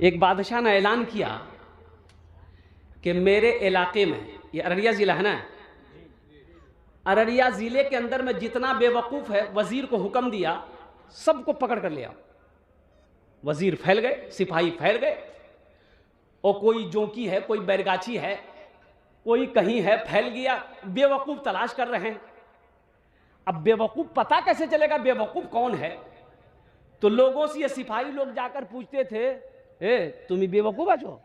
एक बादशाह ने ऐलान किया कि मेरे इलाके में, ये अररिया ज़िला है ना, अररिया ज़िले के अंदर में जितना बेवकूफ़ है, वज़ीर को हुक्म दिया सबको पकड़ कर ले आओ। वज़ीर फैल गए, सिपाही फैल गए, और कोई जोंकी है, कोई बैरगाछी है, कोई कहीं है, फैल गया। बेवकूफ़ तलाश कर रहे हैं। अब बेवकूफ़ पता कैसे चलेगा बेवकूफ़ कौन है? तो लोगों से ये सिपाही लोग जाकर पूछते थे, तुम ही बेवकूफ़ आ जो?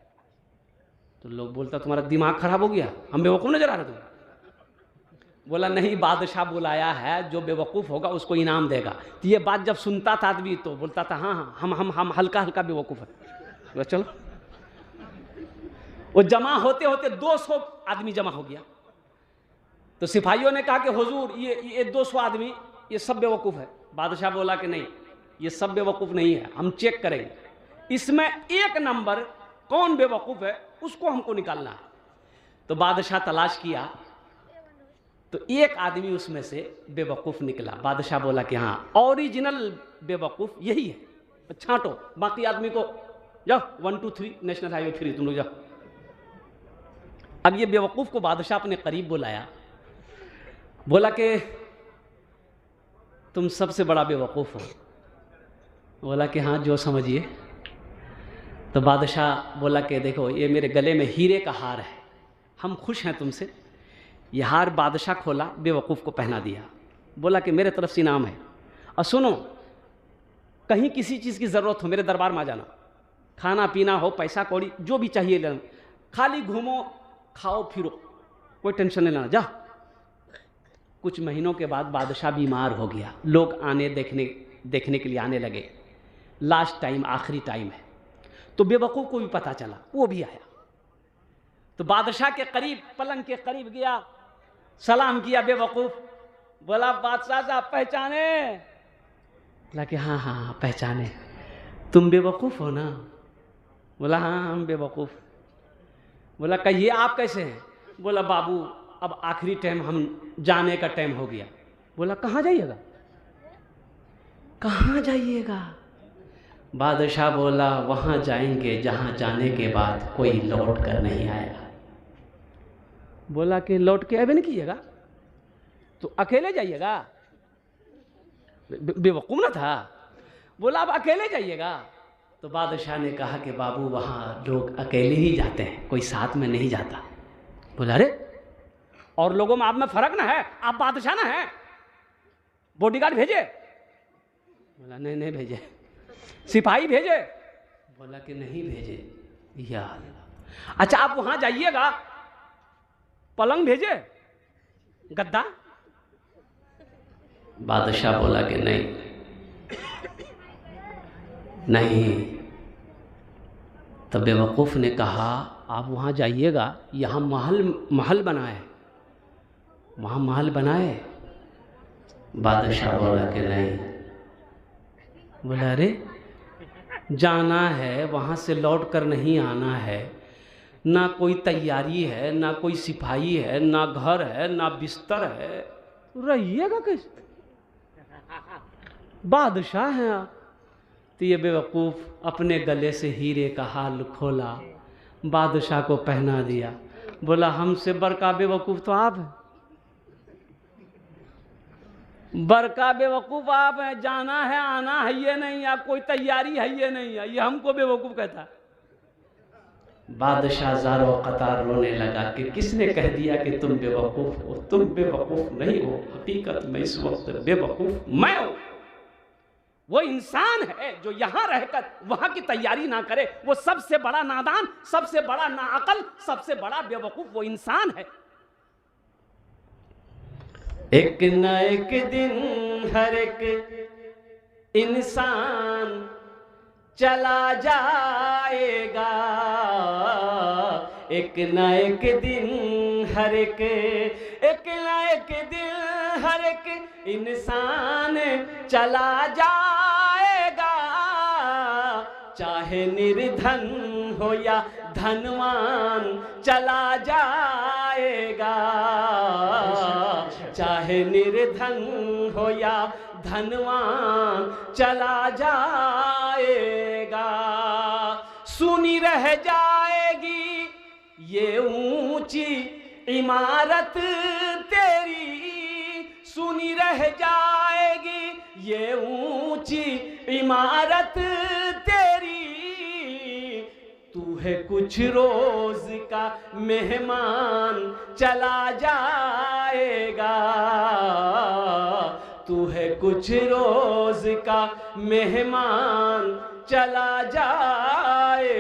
तो लोग बोलता तुम्हारा दिमाग खराब हो गया, हम बेवकूफ़ नजर आ रहे तुम? बोला नहीं, बादशाह बुलाया है, जो बेवकूफ़ होगा उसको इनाम देगा। तो ये बात जब सुनता था आदमी तो बोलता था हाँ हाँ हम हल्का हल्का बेवकूफ़ है। तो चलो, वो जमा होते होते 200 आदमी जमा हो गया। तो सिपाहियों ने कहा कि हुजूर ये 200 आदमी ये सब बेवकूफ़ है। बादशाह बोला कि नहीं, ये सब बेवकूफ़ नहीं है, हम चेक करेंगे, इसमें एक नंबर कौन बेवकूफ़ है उसको हमको निकालना है। तो बादशाह तलाश किया तो एक आदमी उसमें से बेवकूफ़ निकला। बादशाह बोला कि हाँ, ओरिजिनल बेवकूफ़ यही है, छांटो, बाकी आदमी को जाओ 1 2 3 नेशनल हाईवे फ्री, तुम लोग जाओ। अब ये बेवकूफ़ को बादशाह अपने करीब बुलाया, बोला कि तुम सबसे बड़ा बेवकूफ़ हो। बोला कि हाँ, जो समझिए। तो बादशाह बोला कि देखो, ये मेरे गले में हीरे का हार है, हम खुश हैं तुमसे। ये हार बादशाह खोला, बेवकूफ़ को पहना दिया, बोला कि मेरे तरफ से इनाम है, और सुनो, कहीं किसी चीज़ की ज़रूरत हो मेरे दरबार में आ जाना, खाना पीना हो, पैसा कौड़ी जो भी चाहिए लेना, खाली घूमो खाओ फिरो, कोई टेंशन नहीं लेना, जा। कुछ महीनों के बाद बादशाह बीमार हो गया, लोग आने देखने के लिए आने लगे, लास्ट टाइम, आखिरी टाइम है। तो बेवकूफ़ को भी पता चला, वो भी आया। तो बादशाह के करीब, पलंग के करीब गया, सलाम किया। बेवकूफ़ बोला बादशाह साहब पहचाने? बोला कि हाँ हाँ पहचाने, तुम बेवकूफ़ हो ना? बोला हाँ हम बेवकूफ़। बोला कहिए आप कैसे हैं? बोला बाबू अब आखिरी टाइम, हम जाने का टाइम हो गया। बोला कहाँ जाइएगा? कहाँ जाइएगा? बादशाह बोला वहाँ जाएंगे जहाँ जाने के बाद कोई लौट कर नहीं आएगा। बोला कि लौट के अबे नहीं कीजिएगा तो अकेले जाइएगा? बेवकूफ़ ना था? बोला अब अकेले जाइएगा? तो बादशाह ने कहा कि बाबू वहाँ लोग अकेले ही जाते हैं, कोई साथ में नहीं जाता। बोला अरे, और लोगों में आप में फ़र्क ना है, आप बादशाह ना हैं, बॉडीगार्ड भेजे? बोला नहीं नहीं भेजे। सिपाही भेजे? बोला कि नहीं भेजे। या अल्लाह। अच्छा आप वहाँ जाइएगा, पलंग भेजे, गद्दा? बादशाह बोला कि नहीं नहीं। तब बेवकूफ़ ने कहा आप वहाँ जाइएगा, यहाँ महल बनाए, वहाँ महल बनाए। बादशाह बोला कि नहीं। बोला अरे जाना है, वहाँ से लौट कर नहीं आना है, ना कोई तैयारी है, ना कोई सिपाही है, ना घर है, ना बिस्तर है, रहिएगा कैसे? बादशाह हैं आप। तो ये बेवकूफ़ अपने गले से हीरे का हार खोला, बादशाह को पहना दिया। बोला हमसे बड़का बेवकूफ़ तो आप हैं, बड़का बेवकूफ़ आप हैं, जाना है आना है ये नहीं, या कोई तैयारी है ये नहीं है, ये हमको बेवकूफ़ कहता है। बादशाह ज़ारो कतार रोने लगा कि किसने कह दिया कि तुम बेवकूफ़ हो? तुम बेवकूफ़ नहीं हो, हकीकत में इस वक्त बेवकूफ़ मैं हूँ। वो इंसान है जो यहाँ रहकर वहाँ की तैयारी ना करे, वो सबसे बड़ा नादान, सबसे बड़ा नाअकल, सबसे बड़ा बेवकूफ़ वो इंसान है। एक न एक दिन हर एक इंसान चला जाएगा, एक न एक दिन हर एक न एक दिन हर एक इंसान चला जाएगा, चाहे निर्धन हो या धनवान चला जाएगा, चाहे निर्धन हो या धनवान चला जाएगा। सुनी रह जाएगी ये ऊंची इमारत तेरी, सुनी रह जाएगी ये ऊंची इमारत तेरी। तू है कुछ रोज का मेहमान चला जाएगा, तू है कुछ रोज का मेहमान चला जाएगा।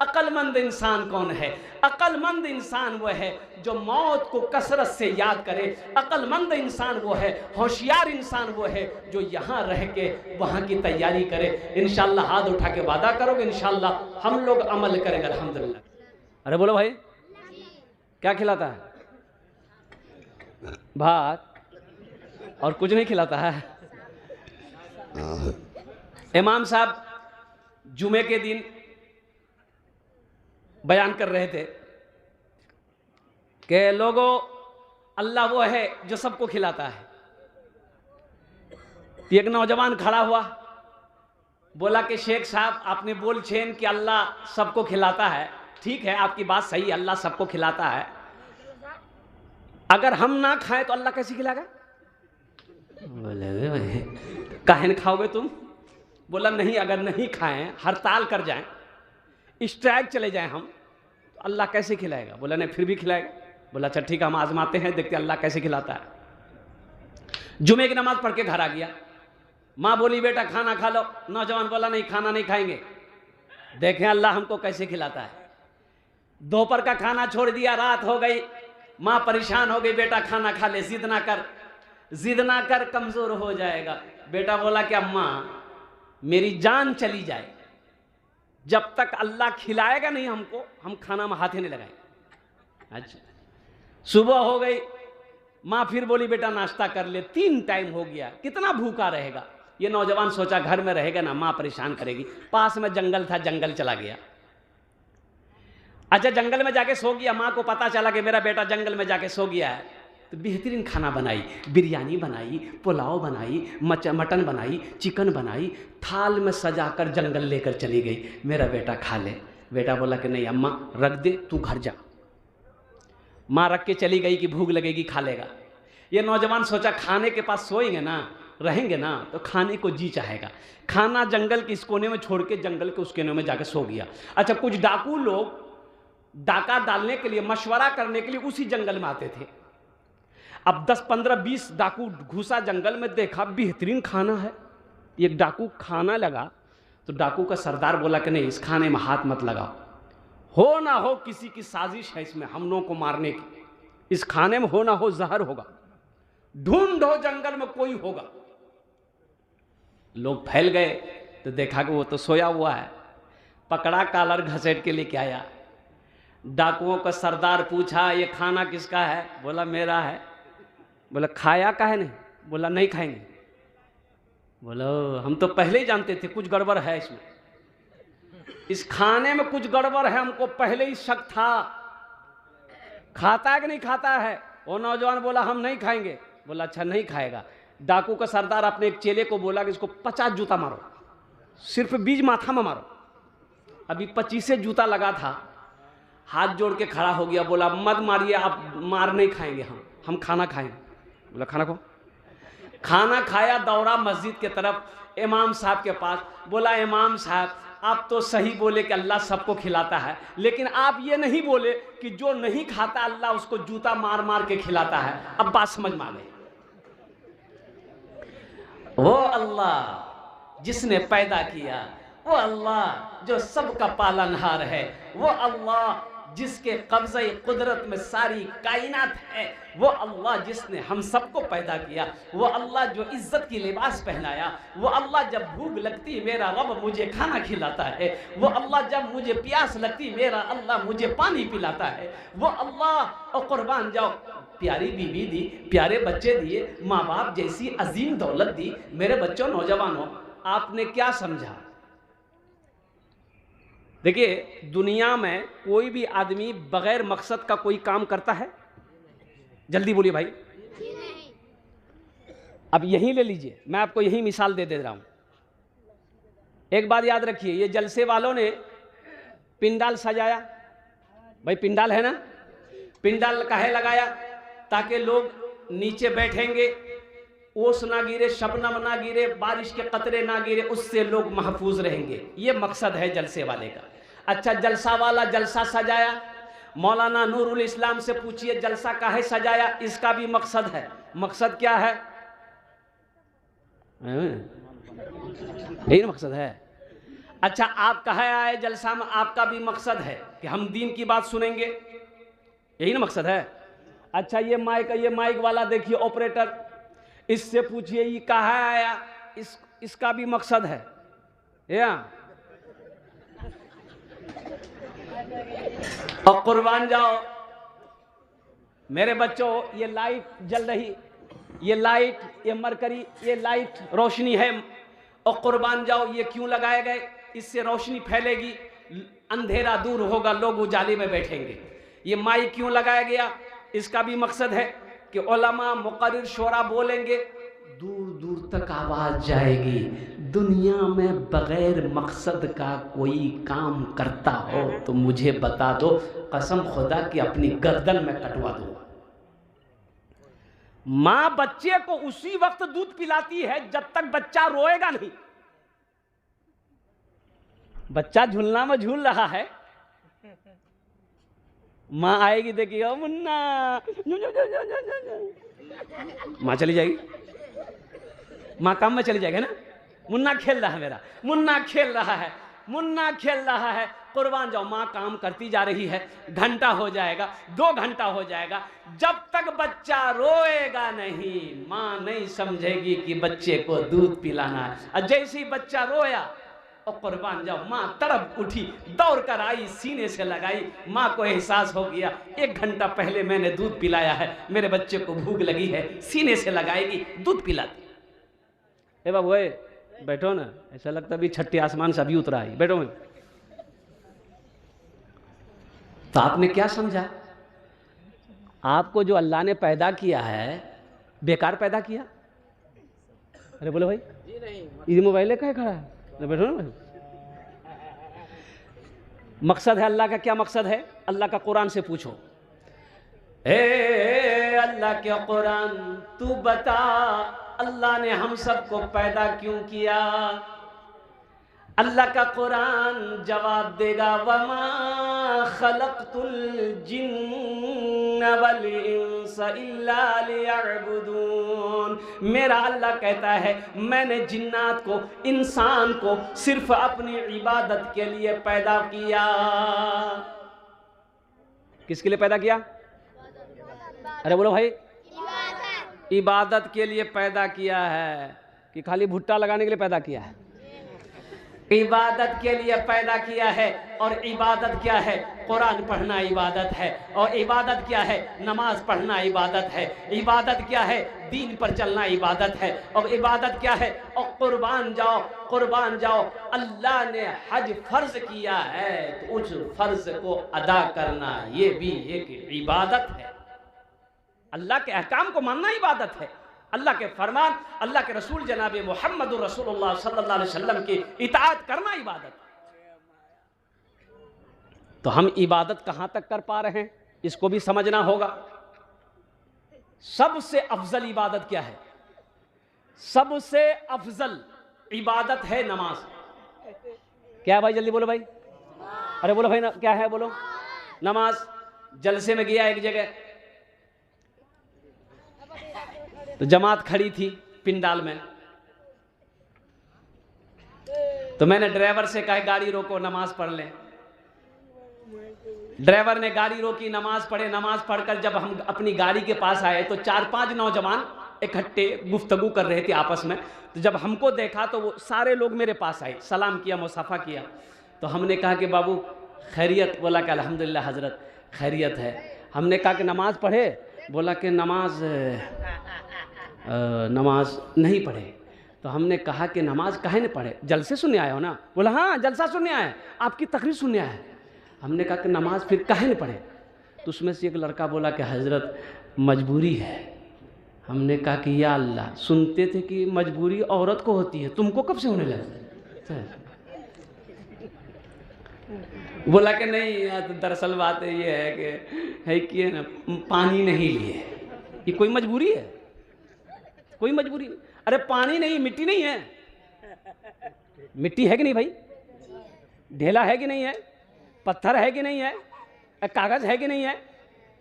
अक्लमंद इंसान कौन है? अक्लमंद इंसान वो है जो मौत को कसरत से याद करे। अक्लमंद इंसान वो है, होशियार इंसान वो है जो यहाँ रह के वहाँ की तैयारी करे। इंशाअल्लाह हाथ उठा के वादा करोगे, इंशाअल्लाह हम लोग अमल करेंगे अल्हम्दुलिल्लाह। अरे बोलो भाई, क्या खिलाता है? भात और कुछ नहीं खिलाता है? इमाम साहब जुमे के दिन बयान कर रहे थे कि लोगों, अल्लाह वो है जो सबको खिलाता है। एक नौजवान खड़ा हुआ, बोला कि शेख साहब आपने बोल छेन कि अल्लाह सबको खिलाता है। ठीक है, आपकी बात सही है, अल्लाह सबको खिलाता है। अगर हम ना खाएं तो अल्लाह कैसे खिलाएगा? बोले काहे न खाओगे तुम? बोला नहीं, अगर नहीं खाएं, हड़ताल कर जाएं, स्ट्राइक चले जाएं हम, तो अल्लाह कैसे खिलाएगा? बोला नहीं, फिर भी खिलाएगा। बोला अच्छा ठीक है, हम आजमाते हैं, देखते अल्लाह कैसे खिलाता है। जुमे की नमाज पढ़ के घर आ गया। माँ बोली बेटा खाना खा लो। नौजवान बोला नहीं, खाना नहीं खाएंगे, देखें अल्लाह हमको कैसे खिलाता है। दोपहर का खाना छोड़ दिया, रात हो गई, माँ परेशान हो गई, बेटा खाना खा ले, जिद ना कर, जिद ना कर, कमजोर हो जाएगा। बेटा बोला कि अम्मा मेरी जान चली जाए, जब तक अल्लाह खिलाएगा नहीं हमको, हम खाना में हाथ ही नहीं लगाएंगे। अच्छा, सुबह हो गई, माँ फिर बोली बेटा नाश्ता कर ले, 3 टाइम हो गया, कितना भूखा रहेगा। ये नौजवान सोचा घर में रहेगा ना, माँ परेशान करेगी। पास में जंगल था, जंगल चला गया। अच्छा, जंगल में जाके सो गया। माँ को पता चला कि मेरा बेटा जंगल में जाके सो गया है, तो बेहतरीन खाना बनाई, बिरयानी बनाई, पुलाव बनाई, मटन बनाई, चिकन बनाई, थाल में सजाकर जंगल लेकर चली गई, मेरा बेटा खा ले। बेटा बोला कि नहीं अम्मा रख दे, तू घर जा। माँ रख के चली गई कि भूख लगेगी, खा लेगा। ये नौजवान सोचा खाने के पास सोएंगे ना, रहेंगे ना, तो खाने को जी चाहेगा। खाना जंगल के इस कोने में छोड़ के जंगल के उस कोने में जाकर सो गया। अच्छा, कुछ डाकू लोग डाका डालने के लिए, मशवरा करने के लिए उसी जंगल में आते थे। अब 10, 15, 20 डाकू घुसा जंगल में, देखा बेहतरीन खाना है। एक डाकू खाना लगा तो डाकू का सरदार बोला कि नहीं, इस खाने में हाथ मत लगाओ, हो ना हो किसी की साजिश है इसमें हम लोगों को मारने की, इस खाने में हो ना हो जहर होगा, ढूंढो जंगल में कोई होगा। लोग फैल गए तो देखा कि वो तो सोया हुआ है। पकड़ा, कॉलर घसेट के लेके आया। डाकुओं का सरदार पूछा ये खाना किसका है? बोला मेरा है। बोला खाया काहे नहीं? बोला नहीं खाएंगे। बोलो हम तो पहले ही जानते थे कुछ गड़बड़ है इसमें, इस खाने में कुछ गड़बड़ है, हमको पहले ही शक था। खाता है कि नहीं खाता है? वो नौजवान बोला हम नहीं खाएंगे। बोला अच्छा नहीं खाएगा। डाकू का सरदार अपने एक चेले को बोला कि इसको 50 जूता मारो, सिर्फ बीज माथा में मारो। अभी 25 जूता लगा था, हाथ जोड़ के खड़ा हो गया। बोला मत मारिए, आप मार नहीं खाएंगे, हम खाना खाएंगे। बोला खाना खाओ। खाना खाया, दौड़ा मस्जिद के तरफ, इमाम साहब के पास। बोला इमाम साहब आप तो सही बोले कि अल्लाह सबको खिलाता है, लेकिन आप ये नहीं बोले कि जो नहीं खाता अल्लाह उसको जूता मार मार के खिलाता है। अब बात समझ में आ गई। वो अल्लाह जिसने पैदा किया, वो अल्लाह जो सबका पालनहार है, वो अल्लाह जिसके कब्ज़े कुदरत में सारी कायनात है, वो अल्लाह जिसने हम सबको पैदा किया, वो अल्लाह जो इज़्ज़त की लिबास पहनाया, वो अल्लाह जब भूख लगती मेरा रब मुझे खाना खिलाता है, वो अल्लाह जब मुझे प्यास लगती मेरा अल्लाह मुझे पानी पिलाता है, वो अल्लाह। और कुर्बान जाओ, प्यारी बीवी दी, प्यारे बच्चे दिए, माँ बाप जैसी अजीम दौलत दी। मेरे बच्चों, नौजवानों, आपने क्या समझा? देखिए दुनिया में कोई भी आदमी बगैर मकसद का कोई काम करता है? जल्दी बोलिए भाई। अब यही ले लीजिए, मैं आपको यही मिसाल दे रहा हूं। एक बात याद रखिए, ये जलसे वालों ने पिंडाल सजाया, भाई पिंडाल है ना, पिंडाल काहे लगाया? ताकि लोग नीचे बैठेंगे, ओस ना गिरे, शबनम ना गिरे, बारिश के कतरे ना गिरे, उससे लोग महफूज रहेंगे। ये मकसद है जलसे वाले का। अच्छा, जलसा वाला जलसा सजाया, मौलाना नूरुल इस्लाम से पूछिए जलसा काहे सजाया? इसका भी मकसद है। मकसद क्या है? यही मकसद है। अच्छा, आप कहे आए जलसा में, आपका भी मकसद है कि हम दीन की बात सुनेंगे, यही ना मकसद है। अच्छा, ये माइक वाला देखिए ऑपरेटर, इससे पूछिए ये कहाँ आया, इसका भी मकसद है या? और कुर्बान जाओ मेरे बच्चों, ये लाइट जल रही, ये लाइट, ये मरकरी, ये लाइट रोशनी है, और कुर्बान जाओ ये क्यों लगाए गए? इससे रोशनी फैलेगी, अंधेरा दूर होगा, लोग उजाले में बैठेंगे। ये माइक क्यों लगाया गया? इसका भी मकसद है कि उलमा मुक़र्रिर शोरा बोलेंगे, दूर दूर तक आवाज जाएगी। दुनिया में बगैर मकसद का कोई काम करता हो तो मुझे बता दो, कसम खुदा की अपनी गर्दन में कटवा दूंगा। मां बच्चे को उसी वक्त दूध पिलाती है जब तक बच्चा रोएगा नहीं। बच्चा झूलना में झूल रहा है, मां आएगी, देखिए मुन्ना, मां चली जाएगी, मां काम में चली जाएगी ना, मुन्ना खेल रहा है मेरा, मुन्ना खेल रहा है, मुन्ना खेल रहा है, कुर्बान जाओ मां काम करती जा रही है। घंटा हो जाएगा, 2 घंटा हो जाएगा, जब तक बच्चा रोएगा नहीं, मां नहीं समझेगी कि बच्चे को दूध पिलाना है। और जैसे ही बच्चा रोया, और कुर्बान जाओ मां तड़प उठी, दौड़ कर आई, सीने से लगाई, मां को एहसास हो गया 1 घंटा पहले मैंने दूध पिलाया है, मेरे बच्चे को भूख लगी है, सीने से लगाएगी, दूध पिलाती। ए बाबू बैठो ना, ऐसा लगता भी छठी आसमान से अभी उतरा है, बैठो। में तो आपने क्या समझा? आपको जो अल्लाह ने पैदा किया है बेकार पैदा किया? अरे बोलो भाई, ये मोबाइल का खड़ा है, बैठो ना। मकसद है अल्लाह का, क्या मकसद है? अल्लाह का कुरान से पूछो, अल्लाह के कुरान तू बता, अल्लाह ने हम सबको पैदा क्यों किया? अल्लाह का कुरान जवाब देगा, वमा खलक़तुल जिन्न वल इंसा इल्ला लियअबुदून। मेरा अल्लाह कहता है मैंने जिन्नात को, इंसान को सिर्फ अपनी इबादत के लिए पैदा किया। किसके लिए पैदा किया? अरे बोलो भाई, इबादत के लिए पैदा किया है कि खाली भुट्टा लगाने के लिए पैदा किया है? इबादत के लिए पैदा किया है। और इबादत क्या है? कुरान पढ़ना इबादत है। और इबादत क्या है? नमाज पढ़ना इबादत है। इबादत क्या है? दीन पर चलना इबादत है। और इबादत क्या है? और कुर्बान जाओ, कुर्बान जाओ। अल्लाह ने हज फर्ज किया है तो उस फर्ज को अदा करना ये भी एक इबादत है। अल्लाह के अहकाम को मानना इबादत है। अल्लाह के फरमान, अल्लाह के रसूल जनाब मोहम्मद रसूलुल्लाह सल्लल्लाहु अलैहि वसल्लम की इताअत करना इबादत। तो हम इबादत कहां तक कर पा रहे हैं इसको भी समझना होगा। सबसे अफजल इबादत क्या है? सबसे अफजल इबादत है नमाज। क्या है भाई? जल्दी बोलो भाई। अरे बोलो भाई, क्या है? बोलो। नमाज। जलसे में गया एक जगह, तो जमात खड़ी थी पिंडाल में, तो मैंने ड्राइवर से कहा गाड़ी रोको, नमाज पढ़ लें। ड्राइवर ने गाड़ी रोकी, नमाज पढ़े। नमाज पढ़कर जब हम अपनी गाड़ी के पास आए तो 4-5 नौजवान इकट्ठे गुफ्तगू कर रहे थे आपस में। तो जब हमको देखा तो वो सारे लोग मेरे पास आए, सलाम किया, मुसाफा किया। तो हमने कहा कि बाबू खैरियत? बोला कि अल्हम्दुलिल्लाह हजरत खैरियत है। हमने कहा कि नमाज पढ़े? बोला कि नमाज नहीं पढ़े। तो हमने कहा कि नमाज काहे नहीं पढ़े? जलसे सुनने आए हो ना? बोला हाँ जलसा सुनने आए, आपकी तकरीर सुनने आए। हमने कहा कि नमाज फिर काहे नहीं पढ़े? तो उसमें से एक लड़का बोला कि हजरत मजबूरी है। हमने कहा कि या अल्लाह, सुनते थे कि मजबूरी औरत को होती है, तुमको कब से होने लगा? बोला कि नहीं यार, तो दरअसल बात ये है कि ना पानी नहीं लिए। ये कोई मजबूरी है? कोई मजबूरी नहीं। अरे पानी नहीं, मिट्टी नहीं है। मिट्टी है कि नहीं भाई? ढेला है कि नहीं है? पत्थर है कि नहीं है? कागज है कि नहीं है?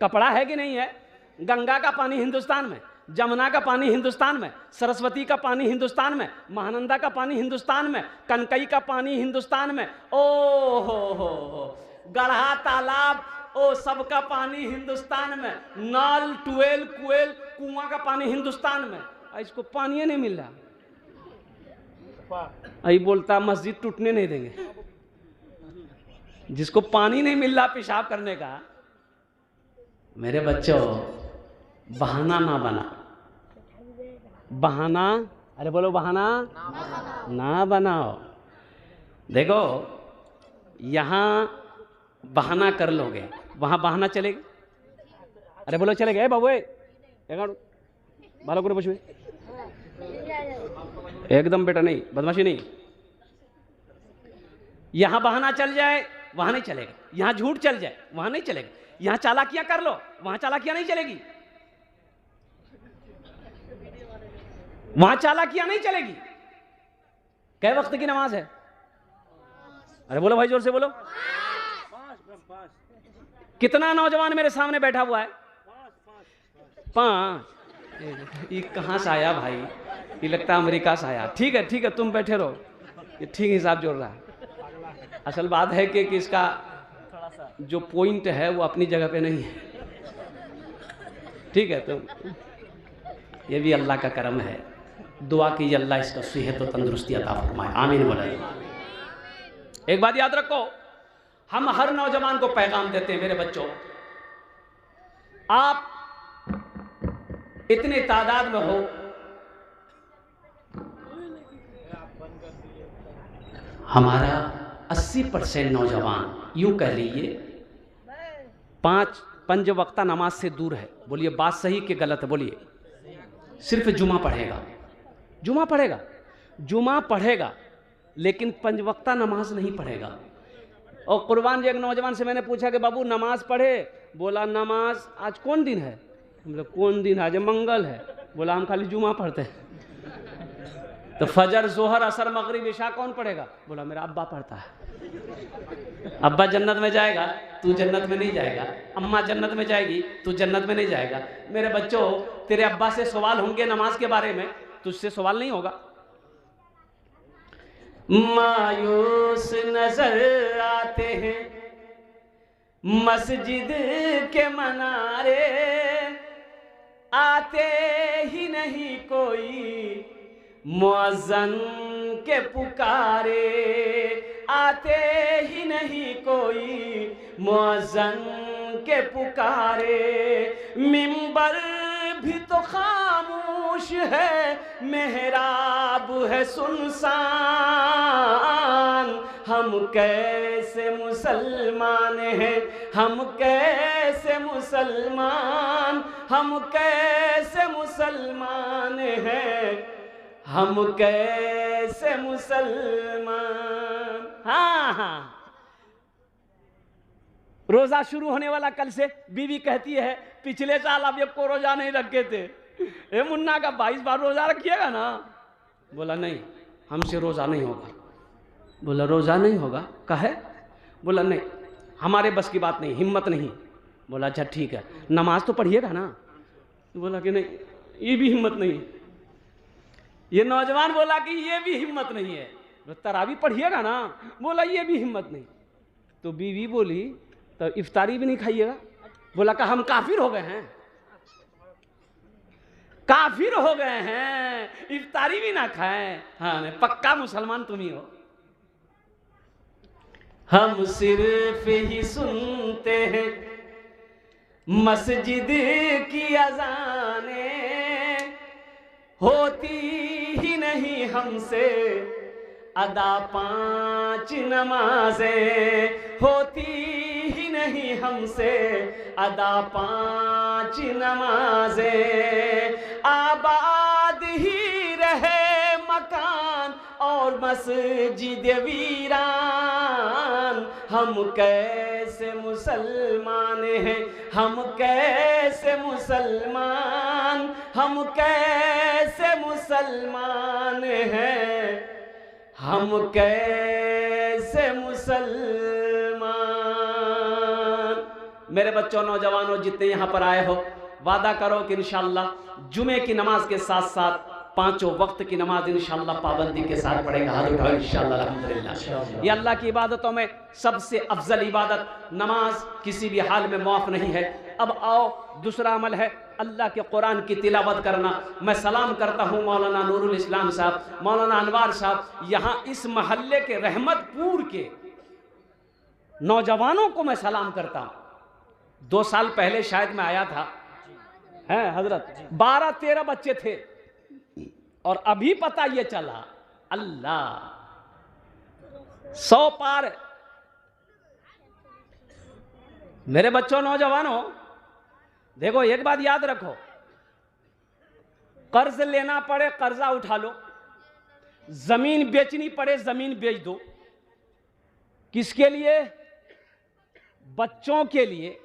कपड़ा है कि नहीं है? गंगा का पानी हिंदुस्तान में, जमुना का पानी हिंदुस्तान में, सरस्वती का पानी हिंदुस्तान में, महानंदा का पानी हिंदुस्तान में, कनकई का पानी हिंदुस्तान में, ओ हो गढ़ा तालाब, ओ सबका पानी हिंदुस्तान में, नाल ट्वेल कुएल कुआं का पानी हिंदुस्तान में। इसको पानी नहीं मिल रहा, आई बोलता मस्जिद टूटने नहीं देंगे। जिसको पानी नहीं मिल रहा पेशाब करने का, मेरे बच्चों बहाना ना बना, बहाना, अरे बोलो बहाना ना बनाओ। देखो यहां बहाना कर लोगे, वहां बहाना चलेगा। अरे बोलो चलेगा? बाबू भालो करे बचवे एकदम बेटा, नहीं बदमाशी नहीं। यहां बहाना चल जाए वहां नहीं चलेगा, यहां झूठ चल जाए वहां नहीं चलेगा, यहां चालाकियां कर लो वहां चालाकियां नहीं चलेगी, वहां चालाकियां नहीं चलेगी। कै वक्त की नमाज है? अरे बोलो भाई जोर से बोलो। कितना नौजवान मेरे सामने बैठा हुआ है? 5। ये कहां से आया भाई? ये लगता है अमेरिका से आया। ठीक है तुम बैठे रहो, ये ठीक हिसाब जोड़ रहा है। असल बात है कि इसका जो पॉइंट है वो अपनी जगह पे नहीं है। ठीक है, तो ये भी अल्लाह का करम है। दुआ कीजिए अल्लाह इसका सेहत और तंदुरुस्ती अता फरमाए, आमीन बोले। एक बात याद रखो, हम हर नौजवान को पैगाम देते हैं, मेरे बच्चों आप इतने तादाद में हो, हमारा 80% नौजवान यूं कह लीजिए 5 वक्ता नमाज से दूर है। बोलिए बात सही कि गलत है? बोलिए। सिर्फ जुमा पढ़ेगा, जुमा पढ़ेगा लेकिन 5 वक्ता नमाज नहीं पढ़ेगा। और कुर्बान जी, एक नौजवान से मैंने पूछा कि बाबू नमाज पढ़े? बोला नमाज आज कौन दिन है? मतलब कौन दिन? आज मंगल है। बोला हम खाली जुमा पढ़ते हैं। तो फजर जोहर असर मगरिब इशा कौन पढ़ेगा? बोला मेरा अब्बा पढ़ता है। अब्बा जन्नत में जाएगा, तू जन्नत में नहीं जाएगा। अम्मा जन्नत में जाएगी, तू जन्नत में नहीं जाएगा। मेरे बच्चों तेरे अब्बा से सवाल होंगे नमाज के बारे में, तुझसे सवाल नहीं होगा। मायूस नजर आते हैं मस्जिद के मनारे, आते ही नहीं कोई मुअज्जन के पुकारे, आते ही नहीं कोई मुअज्जन के पुकारे। मिंबर भी तो खामोश है, मेहराब है सुनसान। हम कैसे मुसलमान हैं, हम कैसे मुसलमान, हम कैसे मुसलमान हैं, हम कैसे मुसलमान। हाँ, रोजा शुरू होने वाला कल से। बीवी कहती है पिछले साल आप को रोजा नहीं रखे थे, ए मुन्ना का 22 बार रोजा रखिएगा ना। बोला नहीं हमसे रोजा नहीं होगा। बोला रोजा नहीं होगा कहे? बोला नहीं हमारे बस की बात नहीं, हिम्मत नहीं। बोला अच्छा ठीक है, नमाज तो पढ़िएगा ना। बोला कि नहीं ये भी हिम्मत नहीं। ये नौजवान बोला कि ये भी हिम्मत नहीं है। तरावी पढ़िएगा ना। बोला ये भी हिम्मत नहीं। तो बीवी बोली तो इफ्तारी भी नहीं खाइएगा। बोला कि हम काफिर हो गए हैं, काफिर हो गए हैं, इफ्तारी भी ना खाएं। हाँ पक्का मुसलमान तुम ही हो। हम सिर्फ ही सुनते हैं मस्जिद की अज़ानें, होती ही नहीं हमसे अदा 5 नमाजें, होती ही नहीं हमसे अदा 5 नमाजें। आबाद ही रहे मकान और मस्जिद वीरान, हम कैसे मुसलमान हैं, हम कैसे मुसलमान, हम कैसे मुसलमान हैं, हम कैसे मुसलमान। मेरे बच्चों, नौजवानों, जितने यहाँ पर आए हो, वादा करो कि इंशाअल्लाह जुमे की नमाज के साथ साथ पांचों वक्त की नमाज इंशाअल्लाह पाबंदी के साथ पढ़ेगा। हाथ उठाओ इंशाअल्लाह, अल्हम्दुलिल्लाह। ये अल्लाह की इबादतों में सबसे अफजल इबादत नमाज किसी भी हाल में माफ नहीं है। अब आओ, दूसरा अमल है अल्लाह के कुरान की तिलावत करना। मैं सलाम करता हूँ मौलाना नूरुल इस्लाम साहब, मौलाना अनवार साहब, यहाँ इस महल्ले के रहमतपुर के नौजवानों को मैं सलाम करता हूँ। 2 साल पहले शायद मैं आया था, है हजरत, 12-13 बच्चे थे, और अभी पता ये चला अल्लाह 100 पार। मेरे बच्चों, नौजवानों, देखो एक बात याद रखो, कर्ज लेना पड़े कर्जा उठा लो, जमीन बेचनी पड़े जमीन बेच दो। किसके लिए? बच्चों के लिए।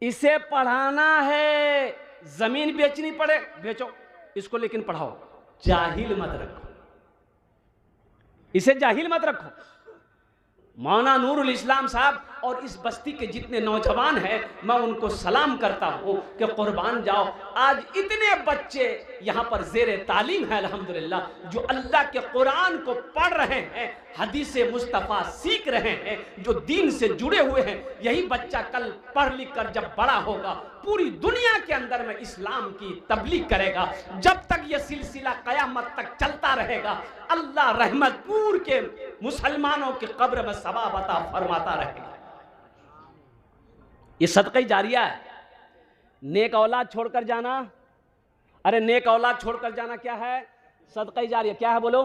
इसे पढ़ाना है, जमीन बेचनी पड़े बेचो इसको, लेकिन पढ़ाओ, जाहिल मत रखो, इसे जाहिल मत रखो। मौलाना नूरुल इस्लाम साहब और इस बस्ती के जितने नौजवान हैं, मैं उनको सलाम करता हूं कि कुर्बान जाओ। आज इतने बच्चे यहां पर ज़ेरे तालीम है अल्हम्दुलिल्लाह, जो अल्लाह के कुरान को पढ़ रहे हैं, हदीस मुस्तफ़ा सीख रहे हैं, जो दीन से जुड़े हुए हैं। यही बच्चा कल पढ़ लिख कर जब बड़ा होगा, पूरी दुनिया के अंदर में इस्लाम की तबलीग करेगा। जब तक यह सिलसिला क़यामत तक चलता रहेगा, अल्लाह रहमतपुर के मुसलमानों की कब्र में सवाब अता फरमाता रहेगा। ये सदक़े जारिया है। नेक औलाद छोड़कर जाना, अरे नेक औलाद छोड़कर जाना क्या है? सदक़े जारिया। क्या है बोलो?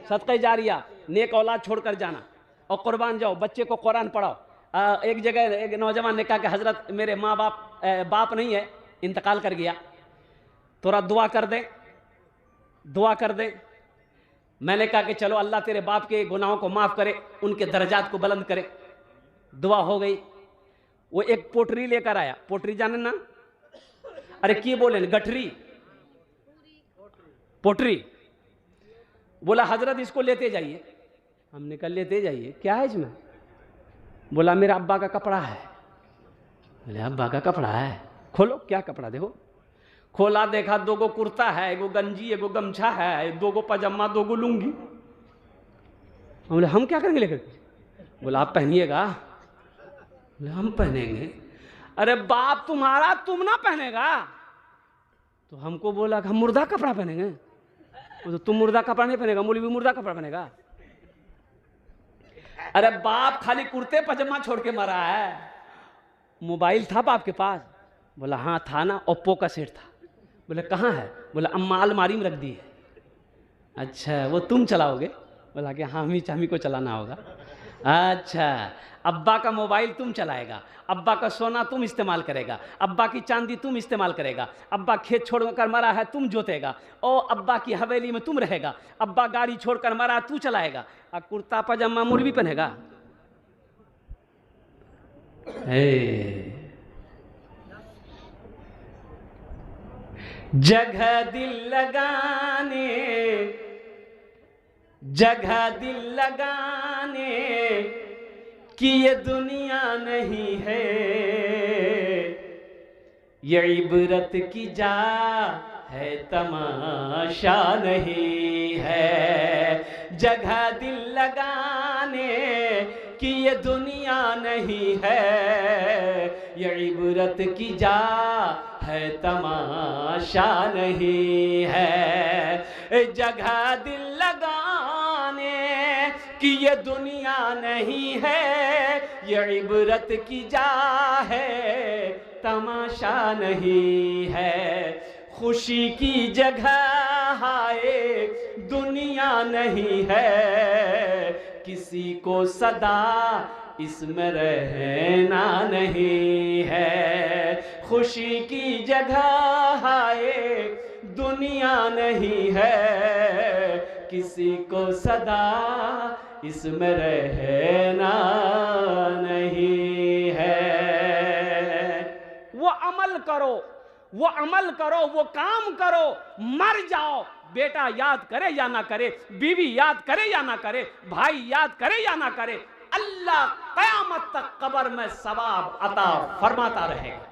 सदक़े जारिया। नेक औलाद छोड़कर जाना और कुर्बान जाओ, बच्चे को कुरान पढ़ाओ। एक जगह एक नौजवान ने कहा कि हजरत मेरे माँ बाप नहीं है, इंतकाल कर गया, थोड़ा दुआ कर दे, दुआ कर दे। मैंने कहा कि चलो अल्लाह तेरे बाप के गुनाहों को माफ़ करे, उनके दर्जात को बुलंद करे। दुआ हो गई। वो एक पोटरी लेकर आया। पोटरी जाने ना? अरे की बोले, गठरी, पोटरी। बोला हजरत इसको लेते जाइए। हमने कहा लेते जाइए, क्या है इसमें? बोला मेरा अब्बा का कपड़ा है। बोले अब्बा का कपड़ा है? खोलो, क्या कपड़ा? देखो। खोला, देखा 2 गो कुर्ता है, 1 गो गंजी, 1 गो गमछा है, 2 गो पजामा, 2 गो लुंगी। हम बोले हम क्या करेंगे लेकर? बोला आप पहनिएगा। बोले हम पहनेंगे। अरे बाप तुम्हारा, तुम ना पहनेगा? तो हमको बोला कि हम मुर्दा कपड़ा पहनेंगे। तो तुम मुर्दा कपड़ा नहीं पहनेगा, मौलवी मुर्दा कपड़ा पहनेगा? अरे बाप खाली कुर्ते पजामा छोड़ के मरा है। मोबाइल था बाप के पास? बोला हाँ था ना, ओप्पो का सेट था। बोले कहाँ है? बोला अम्मा अलमारी में रख दी है। अच्छा वो तुम चलाओगे? बोला कि हाँ हमी को चलाना होगा। अच्छा अब्बा का मोबाइल तुम चलाएगा, अब्बा का सोना तुम इस्तेमाल करेगा, अब्बा की चांदी तुम इस्तेमाल करेगा, अब्बा खेत छोड़कर मरा है तुम जोतेगा, ओ अब्बा की हवेली में तुम रहेगा, अब्बा गाड़ी छोड़कर मरा तू चलाएगा, और कुर्ता पजामा मौलवी पहनेगा। जगह दिल लगाने, जगह दिल लगाने कि ये दुनिया नहीं है, ये इबरत की जा है तमाशा नहीं है। जगह दिल लगाने कि ये दुनिया नहीं है, ये इबरत की जा है तमाशा नहीं है। जगह दिल लगाने कि ये दुनिया नहीं है, ये इबरत की जा है तमाशा नहीं है। खुशी की जगह हाय दुनिया नहीं है, किसी को सदा इसमें रहना नहीं है। खुशी की जगह हाय दुनिया नहीं है, किसी को सदा इसमें रहना नहीं है। वो अमल करो, वो अमल करो, वो काम करो, मर जाओ, बेटा याद करे या ना करे, बीवी याद करे या ना करे, भाई याद करे या ना करे, अल्लाह क़यामत तक कब्र में सवाब अता फरमाता रहेगा।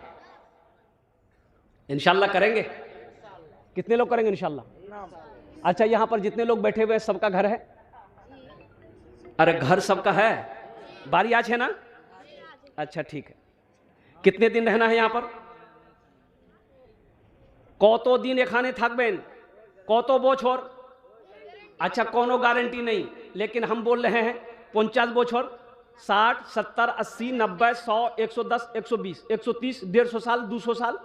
इंशाअल्लाह करेंगे? कितने लोग करेंगे इंशाअल्लाह? अच्छा, यहां पर जितने लोग बैठे हुए हैं सबका घर है? अरे घर सबका है, बारी आज है ना? अच्छा ठीक है। कितने दिन रहना है यहां पर? कतो दिन एखाने থাকবেন, কত বছর? अच्छा कोनो गारंटी नहीं, लेकिन हम बोल रहे हैं 50 বছর, 60, 70, 80, 90, 100, 110, 120, 130, 150 साल, 200 साल।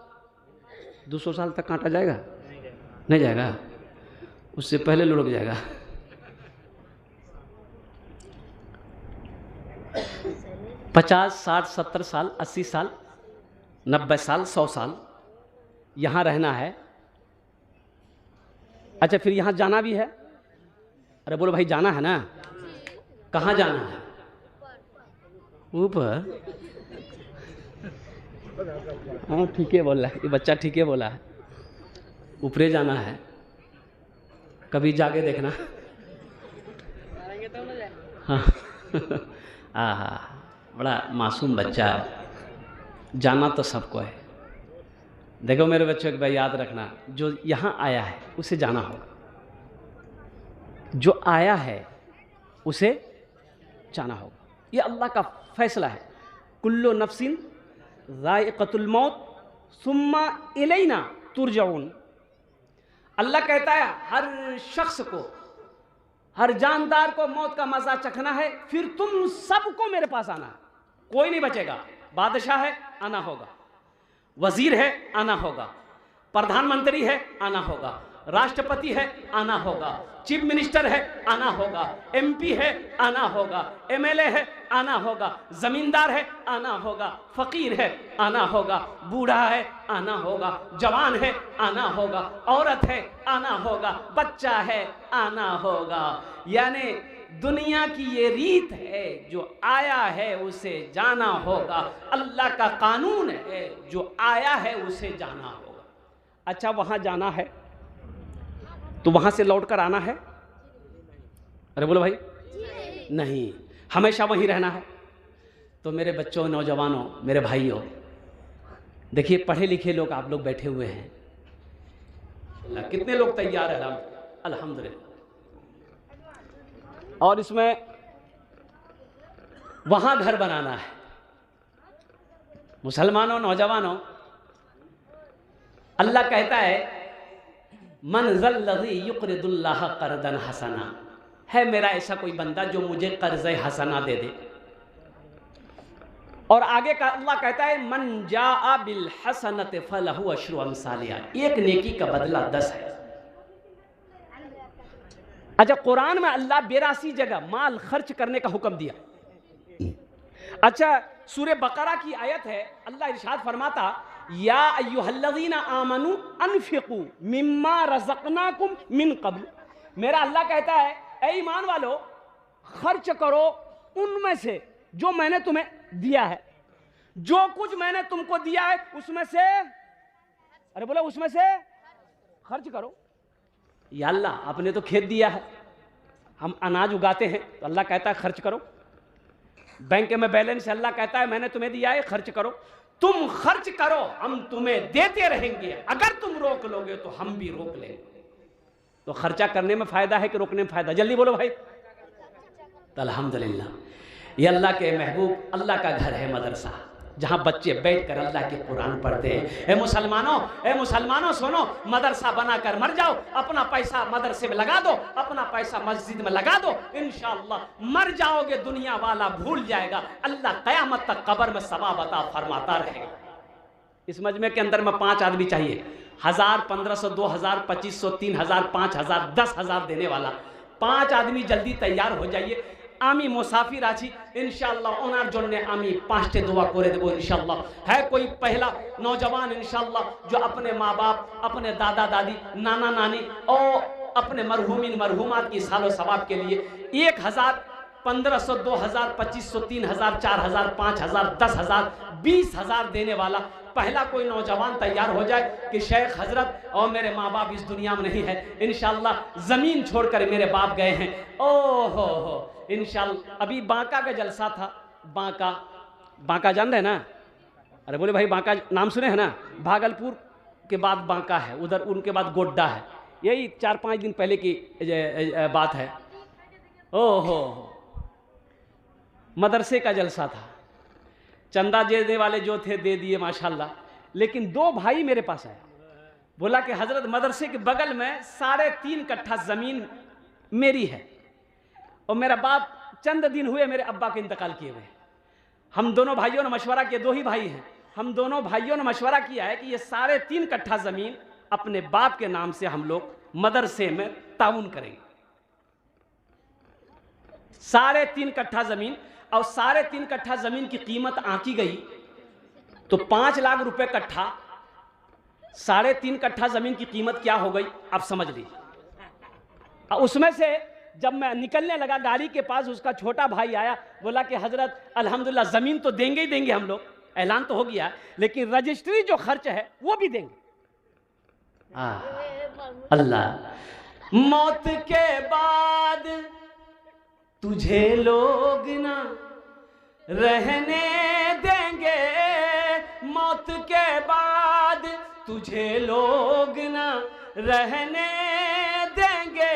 200 साल तक काटा जाएगा? नहीं जाएगा, उससे पहले लुढ़क जाएगा। 50, 60, 70 साल, 80 साल, 90 साल, 100 साल यहाँ रहना है। अच्छा, फिर यहाँ जाना भी है? अरे बोलो भाई, जाना है ना? कहाँ जाना है? ऊपर? हाँ ठीक है बोल रहा है ये बच्चा, ठीक है बोला है, ऊपरे जाना है। कभी जाके देखना। हाँ बड़ा मासूम बच्चा है, जाना तो सबको है। देखो मेरे बच्चों की भाई याद रखना, जो यहाँ आया है उसे जाना होगा, जो आया है उसे जाना होगा। ये अल्लाह का फैसला है। कुल्लु नफ्सिन ज़ाइक़तुल मौत सुम्मा इलैना तुरजऊन। अल्लाह कहता है हर शख्स को, हर जानदार को मौत का मजा चखना है, फिर तुम सबको मेरे पास आना है, कोई नहीं बचेगा। बादशाह है, आना होगा, वजीर है, आना होगा, प्रधानमंत्री है, आना होगा, राष्ट्रपति है, आना होगा, चीफ मिनिस्टर है, आना होगा, एमपी है, आना होगा, एमएलए है, आना होगा, जमींदार है, आना होगा, फकीर है, आना होगा, बूढ़ा है, आना होगा, जवान है, आना होगा, औरत है, आना होगा, बच्चा है, आना होगा। यानी दुनिया की ये रीत है, जो आया है उसे जाना होगा। अल्लाह का कानून है, जो आया है उसे जाना होगा। अच्छा, वहां जाना है तो वहां से लौट कर आना है? अरे बोलो भाई, नहीं, हमेशा वहीं रहना है। तो मेरे बच्चों, नौजवानों, मेरे भाइयों, देखिए पढ़े लिखे लोग आप लोग बैठे हुए हैं, कितने लोग तैयार हैं? अल्हम्दुलिल्लाह। और इसमें वहां घर बनाना है। मुसलमानों, नौजवानों, अल्लाह कहता है मन ज़ल्लज़ी युक़रिदुल्लाह क़र्ज़न हसना, है मेरा ऐसा कोई बंदा जो मुझे कर्ज़ हसना दे दे। और आगे का अल्लाह कहता है मन जाअ बिल हसनति फलहु अश्रु अम्सालिहा, एक नेकी का बदला 10 है। अच्छा, कुरान में अल्लाह 82 जगह माल खर्च करने का हुक्म दिया। अच्छा, सूरे बकरा की आयत है, अल्लाह इरशाद फरमाता या अय्युहल्लज़ीना आमनू अनफिकू मिम्मा रज़क़नाकुम मिन क़ब्ल। मेरा अल्लाह कहता है ऐ ईमान वालो, खर्च करो उनमें से जो मैंने तुम्हें दिया है। जो कुछ मैंने तुमको दिया है उसमें से, अरे बोलो, उसमें से खर्च करो। या अल्लाह, आपने तो खेत दिया है, हम अनाज उगाते हैं, तो अल्लाह कहता है खर्च करो। बैंक में बैलेंस है, अल्लाह कहता है मैंने तुम्हें दिया है, खर्च करो। तुम खर्च करो, हम तुम्हें देते रहेंगे। अगर तुम रोक लोगे तो हम भी रोक लेंगे। तो खर्चा करने में फायदा है कि रोकने में फायदा? जल्दी बोलो भाई। तो अल्हम्दुलिल्लाह, ये अल्लाह के महबूब, अल्लाह का घर है मदरसा, जहाँ बच्चे बैठकर अल्लाह के कुरान पढ़ते हैं। ए मुसलमानों सुनो, मदरसा बनाकर मर जाओ, अपना पैसा मदरसे में लगा दो, अपना पैसा मस्जिद में लगा दो, इंशाअल्लाह मर जाओगे, दुनिया वाला भूल जाएगा, अल्लाह क़यामत तक कब्र में सवाब अता फरमाता रहेगा। इस मजमे के अंदर में 5 आदमी चाहिए, 1000, 1500, 2000, 2500, 3000, 5000, 10,000 देने वाला। 5 आदमी जल्दी तैयार हो जाइए। आमी मुसाफिर आছি इंशाअल्लाह, ওনার জন্য আমি 5टे दुआ করে দেব इंशाअल्लाह। है कोई पहला नौजवान इंशाअल्लाह जो अपने माँ बाप, अपने दादा दादी, नाना नानी और अपने मरहूमिन मरहूमात की सालो सवाब के लिए 1000 1500, 2000, 2500, 3000, 4000, 5000, 10,000, 20,000 देने वाला पहला कोई नौजवान तैयार हो जाए कि शेख हजरत और मेरे माँ बाप इस दुनिया में नहीं है, इंशाल्लाह ज़मीन छोड़कर मेरे बाप गए हैं। ओहो हो, इंशाल्लाह। अभी बांका का जलसा था। बांका जान रहे ना? अरे बोले भाई बांका नाम सुने हैं ना? भागलपुर के बाद बांका है, उधर उनके बाद गोड्डा है। यही 4-5 दिन पहले की बात है। ओहो, मदरसे का जलसा था। चंदा देने वाले जो थे दे दिए माशाल्लाह। लेकिन 2 भाई मेरे पास आया, बोला कि हजरत मदरसे के बगल में 3.5 कट्ठा ज़मीन मेरी है और मेरा बाप चंद दिन हुए मेरे अब्बा के इंतकाल किए हुए। हम दोनों भाइयों ने मशवरा किया, 2 ही भाई हैं, हम दोनों भाइयों ने मशवरा किया है कि ये 3.5 कट्ठा ज़मीन अपने बाप के नाम से हम लोग मदरसे में ताउन करेंगे। 3.5 कट्ठा ज़मीन, और 3.5 कट्ठा ज़मीन की कीमत आंकी गई तो 5 लाख रुपए कट्ठा। 3.5 कट्ठा ज़मीन की कीमत क्या हो गई आप समझ लीजिए। उसमें से जब मैं निकलने लगा गाड़ी के पास, उसका छोटा भाई आया, बोला कि हजरत अल्हम्दुलिल्लाह ज़मीन तो देंगे ही देंगे, हम लोग ऐलान तो हो गया, लेकिन रजिस्ट्री जो खर्च है वो भी देंगे। अल्लाह, मौत के बाद तुझे लोग ना रहने देंगे, मौत के बाद तुझे लोग ना रहने देंगे,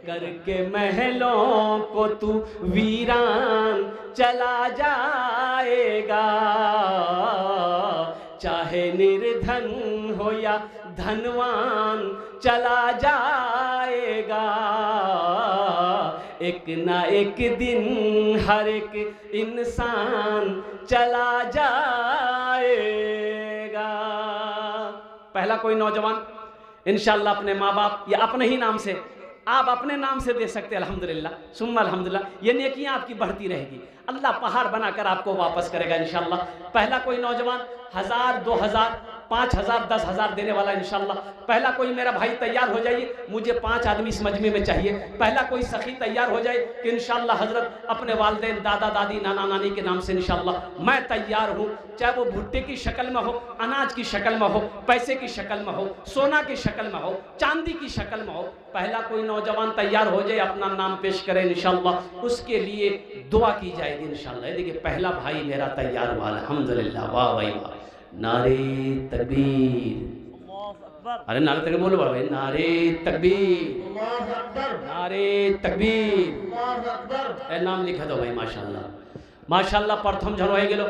करके महलों को तू वीरान चला जाएगा, चाहे निर्धन हो या धनवान चला जाएगा, एक ना एक दिन हर एक इंसान चला जाएगा। पहला कोई नौजवान इंशाअल्लाह अपने माँ बाप या अपने ही नाम से, आप अपने नाम से दे सकते हैं, अल्हम्दुलिल्लाह सुम्मा अल्हम्दुलिल्लाह। ये नेकियां आपकी बढ़ती रहेगी, अल्लाह पहाड़ बनाकर आपको वापस करेगा इंशाअल्लाह। पहला कोई नौजवान 1000, 2000, 5000, 10,000 देने वाला इंशाअल्लाह। पहला कोई मेरा भाई तैयार हो जाइए, मुझे 5 आदमी इस मजमे में चाहिए। पहला कोई सखी तैयार हो जाए कि इंशाअल्लाह हजरत अपने वालिदैन, दादा दादी, नाना नानी के नाम से इंशाअल्लाह मैं तैयार हूँ, चाहे वो भुट्टे की शक्ल में हो, अनाज की शक्ल में हो, पैसे की शक्ल में हो, सोना की शक्ल में हो, चांदी की शक्ल में हो। पहला कोई नौजवान तैयार हो जाए, अपना नाम पेश करे इंशाअल्लाह, उसके लिए दुआ की जाएगी इंशाअल्लाह। देखिए पहला भाई मेरा तैयार हुआ, अल्हम्दुलिल्लाह, वाह भाई वाह। नारे तकबीर, अरे नारे तकबीर बोलो भाई, नारे तकबीर, नारे तकबीर। नाम लिखा दो भाई माशाल्लाह माशाल्लाह। प्रथम जन हो गेलो,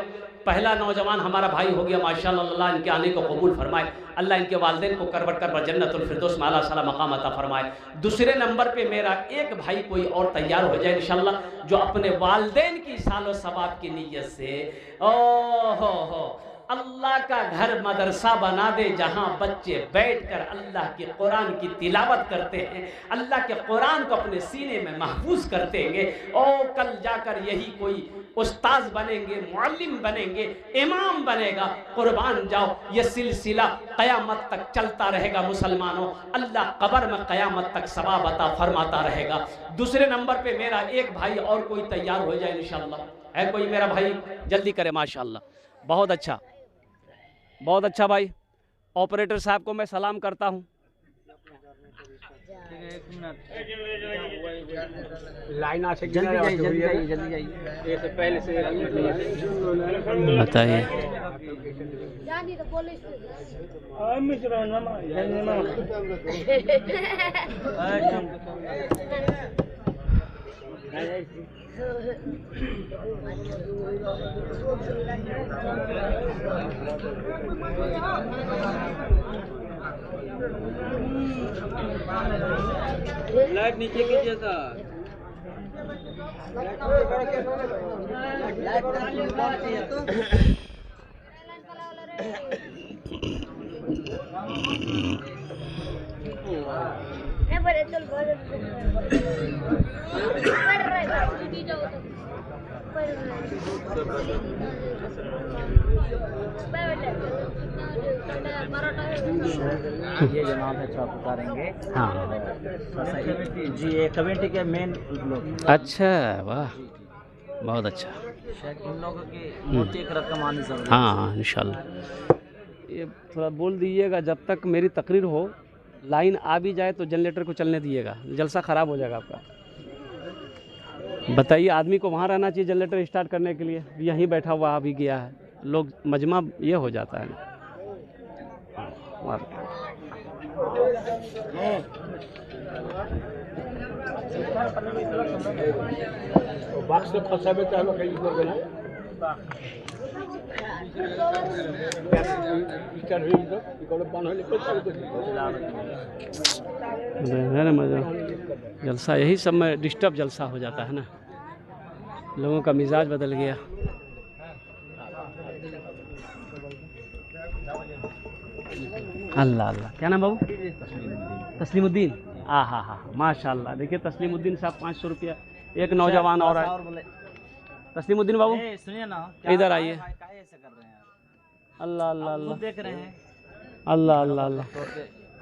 पहला नौजवान हमारा भाई हो गया माशाल्लाह। अल्लाह इनके आने को कबूल फरमाए, अल्लाह इनके वालिदैन को करवट कर जन्नतुल फिरदौस में आला साला मकाम अता फरमाए। दूसरे नंबर पे मेरा एक भाई कोई और तैयार हो जाए इंशाल्लाह, जो अपने वालिदैन की सालो सवाब की नीयत से हो अल्लाह का घर मदरसा बना दे, जहाँ बच्चे बैठकर अल्लाह के कुरान की तिलावत करते हैं, अल्लाह के कुरान को अपने सीने में महफूज करते हैं, और कल जाकर यही कोई उस्ताद बनेंगे, मुअल्लिम बनेंगे, इमाम बनेगा। कुर्बान जाओ, ये सिलसिला क़यामत तक चलता रहेगा मुसलमानों। अल्लाह कब्र में क़यामत तक सवाब अता फरमाता रहेगा। दूसरे नंबर पे मेरा एक भाई और कोई तैयार हो जाए इंशाअल्लाह। है कोई मेरा भाई? जल्दी करे माशाअल्लाह, बहुत अच्छा बहुत अच्छा भाई। ऑपरेटर साहब को मैं सलाम करता हूँ। लाइन आ सकती है, जल्दी जाइए। ये पहले से बताइए। लाइट नीचे कीजिए सर। ये जनाब है छाप उतारेंगे। हाँ जी ये कमेटी के मेन लोग। अच्छा, वाह, बहुत अच्छा। शायद इन लोगों की मोटी एक रकम आनी जरूरी है। हाँ हाँ इंशाल्लाह। ये थोड़ा बोल दीजिएगा, जब तक मेरी तकरीर हो लाइन आ भी जाए तो जनरेटर को चलने दीजिएगा, जलसा ख़राब हो जाएगा आपका। बताइए, आदमी को वहाँ रहना चाहिए जनरेटर स्टार्ट करने के लिए, यहीं बैठा हुआ अभी गया है, लोग मजमा ये हो जाता है ना। बाक्स से फंसा में तो हम कहीं कर देना स्टार्ट हुई तो इकोलो बंद होने पे चालू कर है ना मजा, जलसा यही सब में डिस्टर्ब जलसा हो जाता है ना, लोगों का मिजाज बदल गया। अल्लाह अल्लाह, क्या नाम बाबू? तस्लीमुद्दीन। हाँ हाँ हाँ माशाल्लाह। देखिए तस्लीमुद्दीन साहब 500 रुपया, एक नौजवान और है। तस्लीमुद्दीन बाबू सुनिए ना, इधर आइए। ऐसे कर रहे हैं यार? अल्लाह अल्लाह अल्लाह, देख रहे हैं। अल्लाह अल्लाह अल्लाह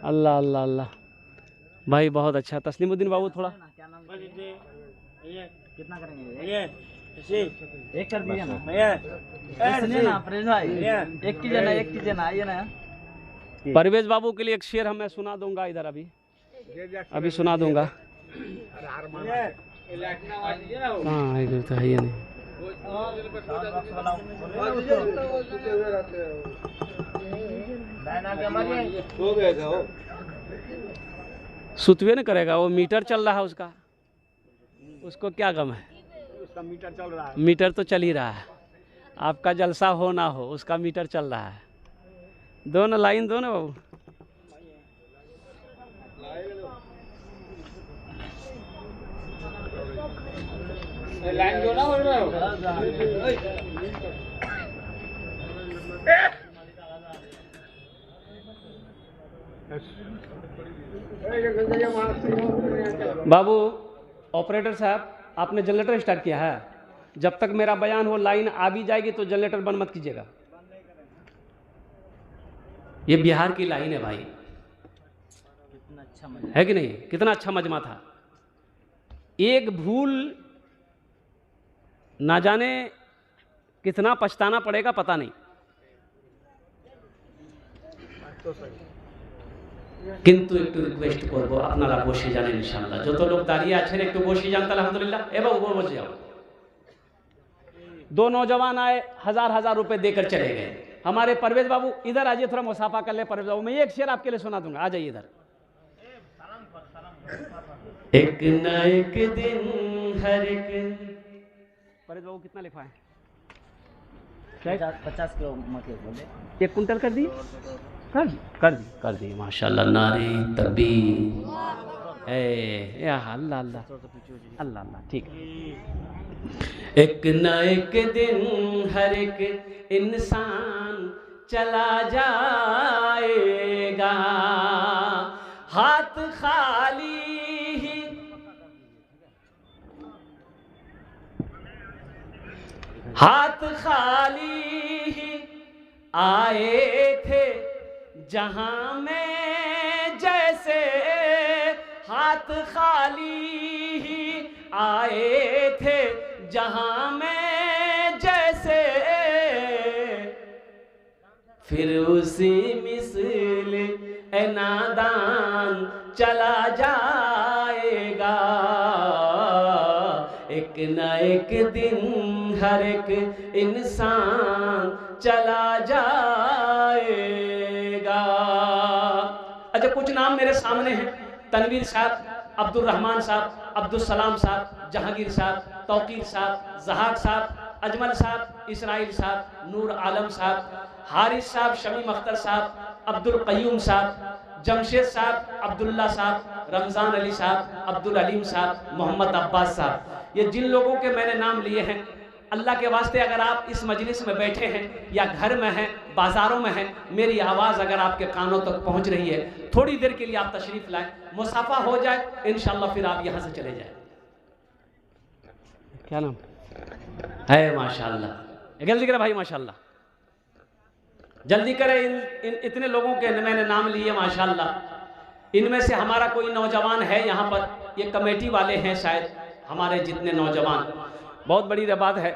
अल्लाह अल्लाह अल्लाह, भाई बहुत अच्छा। तस्लीमुद्दीन बाबू थोड़ा क्या नाम कितना करेंगे? एक कर दिया ना। सुनिए ना प्रेम भाई, एक कीजिए ना, आइए ना। परवेज बाबू के लिए एक शेर मैं सुना दूंगा इधर, अभी सुना दूंगा। हाँ इधर तो है ही नहीं। सुतवे न करेगा, वो मीटर चल रहा है उसका, उसको क्या गम है? उसका मीटर चल रहा है। मीटर तो चल ही रहा है, आपका जलसा हो ना हो उसका मीटर चल रहा है। दो ना लाइन, दो ना बाबू। लाइन दो ना बोल रहे हो। बाबू ऑपरेटर साहब, आपने जनरेटर स्टार्ट किया है? जब तक मेरा बयान हो लाइन आ भी जाएगी तो जनरेटर बंद मत कीजिएगा। ये बिहार की लाइन है भाई, कितना अच्छा मजा है कि नहीं? कितना अच्छा मजमा था। एक भूल ना जाने कितना पछताना पड़ेगा पता नहीं, কিন্তু একটু রিকোয়েস্ট করব আপনারা বসে যান ইনশাআল্লাহ। যত লোক দাঁড়িয়ে আছেন একটু বসে যান আলহামদুলিল্লাহ। এবং वो बस जाओ। दो नौजवान आए, हजार रुपए देकर चले गए। हमारे परवेज बाबू इधर आइए, थोड़ा मुसाफा कर ले। परवेज बाबू मैं एक शेर आपके लिए सुना दूंगा, आ जाइए इधर। एक न एक दिन हर एक, परवेज बाबू कितना लिखा है? 50 किलो मकई बोले। 1 कुंटल कर दी, कर दी माशाल्लाह। नारे तकबीर, या अल्लाह अल्लाह अल्लाह अल्लाह, ठीक है। एक न एक दिन हर एक इंसान चला जाएगा, हाथ खाली ही, हाथ खाली ही आए थे जहां में, जैसे हाथ खाली ही आए थे जहां में, जैसे फिर उसी मिसल ए नादान चला जाएगा। एक न एक दिन हर एक इंसान चला जाएगा। अच्छा कुछ नाम मेरे सामने हैं, तनवीर साहब, अब्दुल रहमान साहब, अब्दुल सलाम साहब, जहांगीर साहब, तौकीर साहब, जहाक साहब, अजमल साहब, इसराइल साहब, नूर आलम साहब, हारिस साहब, शमीम अख्तर साहब, अब्दुल कयूम साहब, जमशेद साहब, अब्दुल्ला साहब, रमज़ान अली साहब, अब्दुल अलीम साहब, मोहम्मद अब्बास साहब। ये जिन लोगों के मैंने नाम लिए हैं, अल्लाह के वास्ते अगर आप इस मजलिस में बैठे हैं या घर में हैं, बाज़ारों में हैं, मेरी आवाज़ अगर आपके कानों तक पहुंच रही है, थोड़ी देर के लिए आप तशरीफ़ लाएं, मुसाफा हो जाए इंशाअल्लाह, फिर आप यहाँ से चले जाएं। क्या नाम है? माशाअल्लाह, जल्दी करें भाई, माशाअल्लाह। जल्दी करें। इतने लोगों के मैंने नाम लिए माशाल्लाह। इनमें से हमारा कोई नौजवान है यहाँ पर, ये कमेटी वाले हैं शायद हमारे जितने नौजवान, बहुत बड़ी बात है।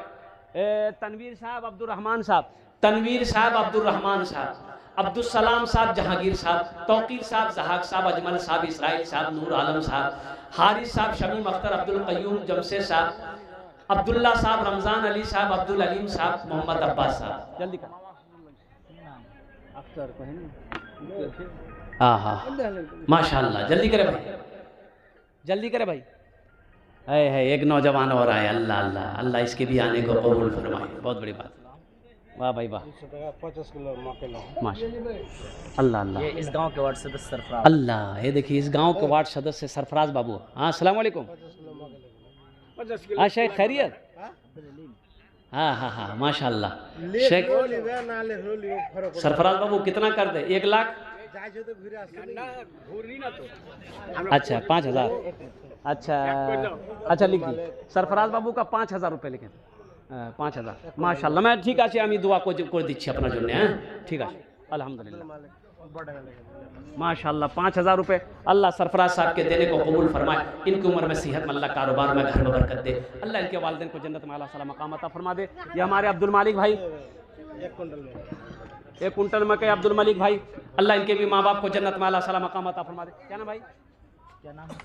तनवीर साहब, अब्दुर्रहमान साहब, तनवीर साहब, अब्दुर्रहमान साहब, अब्दुल सलाम साहब, जहांगीर साहब, तौकीर साहब, जहाक साहब, अजमल साहब, इसराइल साहब, नूर आलम साहब, हारिस साहब, शमीम अख्तर, अब्दुल कयूम, जमशेद साहब, अब्दुल्ला साहब, रमज़ान अली साहब, अब्दुल अलीम साहब, मोहम्मद अब्बास साहब। जल्दी कर। हाँ माशाल्लाह, जल्दी करे भाई, जल्दी करे भाई। है एक नौजवान और आए, अल्लाह अल्लाह अल्लाह इसके भी आने को कबूल फरमाए, बहुत बड़ी बात। वाह भाई वाह, 50 किलो माशाल्लाह, अल्लाह अल्लाह। ये इस गांव के वार्ड सदस्य सरफराज। अल्लाह, ये देखिए इस गांव के वार्ड सदस्य सरफराज बाबू। हाँ अस्सलाम वालेकुम। हाँ शेख खैरियत। हाँ हाँ हाँ माशाल्लाह। शेख सरफराज बाबू कितना कर दे? 1 लाख। अच्छा 5,000। अच्छा अच्छा लिख दी सरफराज बाबू का 5,000 रुपये लिखे। 5,000 माशाल्लाह। मैं ठीक আছে আমি দোয়া করে দিচ্ছি আপনার জন্য। হ্যাঁ ঠিক আছে अल्हम्दुलिल्लाह माशाल्लाह। 5,000 रुपये अल्लाह सरफराज साहब के देने को कबूल फरमाए। इनकी उम्र में सेहत में अल्लाह, कारोबार में घर में बरकत दे अल्लाह, इनके वालिदैन को जन्नत में आला सलाम मकाम अता फरमा दे। ये हमारे अब्दुल मालिक भाई, 1 कुंटल मकई अब्दुल मालिक भाई, अल्लाह इनके भी माँ बाप को जन्नत में आला सलाम मकाम अता फरमा दे। क्या ना भाई, क्या नाम है?